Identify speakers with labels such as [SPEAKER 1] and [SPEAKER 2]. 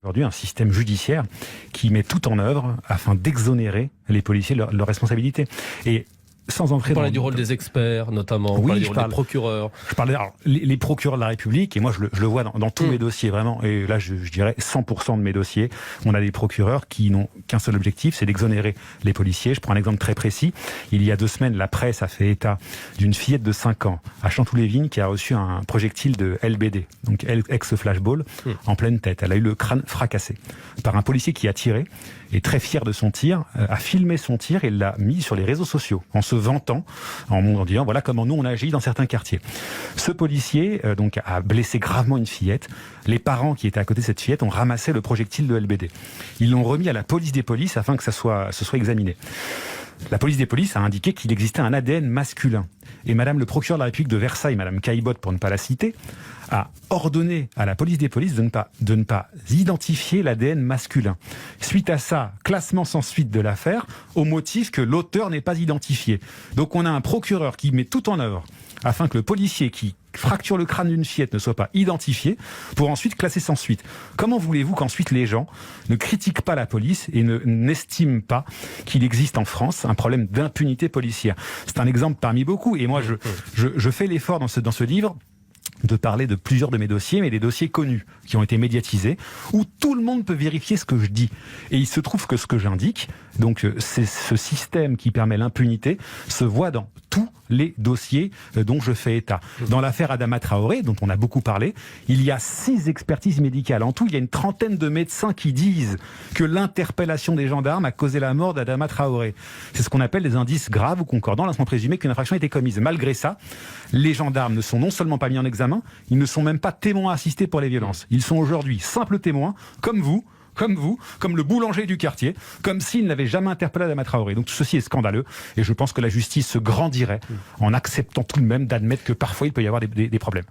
[SPEAKER 1] Aujourd'hui, un système judiciaire qui met tout en œuvre afin d'exonérer les policiers de leur responsabilité. Et sans entrer
[SPEAKER 2] Vous parlez du rôle des experts, notamment. Vous parlez du rôle des procureurs.
[SPEAKER 1] Je parlais les procureurs de la République, et moi je le vois dans tous mes dossiers, vraiment. Et là, je dirais 100% de mes dossiers, on a des procureurs qui n'ont qu'un seul objectif, c'est d'exonérer les policiers. Je prends un exemple très précis. Il y a 2 semaines, la presse a fait état d'une fillette de 5 ans à Chanteloup-les-Vignes qui a reçu un projectile de LBD, donc ex-flashball, en pleine tête. Elle a eu le crâne fracassé par un policier qui a tiré, et très fier de son tir, a filmé son tir et l'a mis sur les réseaux sociaux en se vantant, en disant voilà comment nous on agit dans certains quartiers. Ce policier donc a blessé gravement une fillette. Les parents qui étaient à côté de cette fillette ont ramassé le projectile de LBD. Ils l'ont remis à la police des polices afin que ce soit examiné. La police des polices a indiqué qu'il existait un ADN masculin. Et Madame le procureur de la République de Versailles, Madame Caillebotte pour ne pas la citer, a ordonné à la police des polices de ne pas identifier l'ADN masculin. Suite à ça, classement sans suite de l'affaire, au motif que l'auteur n'est pas identifié. Donc on a un procureur qui met tout en œuvre afin que le policier qui fracture le crâne d'une fillette ne soit pas identifié, pour ensuite classer sans suite. Comment voulez-vous qu'ensuite les gens ne critiquent pas la police et n'estiment pas qu'il existe en France un problème d'impunité policière? C'est un exemple parmi beaucoup, et moi je fais l'effort dans ce livre de parler de plusieurs de mes dossiers, mais des dossiers connus, qui ont été médiatisés, où tout le monde peut vérifier ce que je dis. Et il se trouve que ce que j'indique, donc c'est ce système qui permet l'impunité, se voit dans tous les dossiers dont je fais état. Dans l'affaire Adama Traoré, dont on a beaucoup parlé, il y a 6 expertises médicales. En tout, il y a une trentaine de médecins qui disent que l'interpellation des gendarmes a causé la mort d'Adama Traoré. C'est ce qu'on appelle des indices graves ou concordants, laissant présumer qu'une infraction a été commise. Malgré ça, les gendarmes ne sont non seulement pas mis en examen, ils ne sont même pas témoins assistés pour les violences. Ils sont aujourd'hui simples témoins, comme vous, comme le boulanger du quartier, comme s'il n'avait jamais interpellé Adama Traoré. Donc tout ceci est scandaleux, et je pense que la justice se grandirait en acceptant tout de même d'admettre que parfois il peut y avoir des problèmes.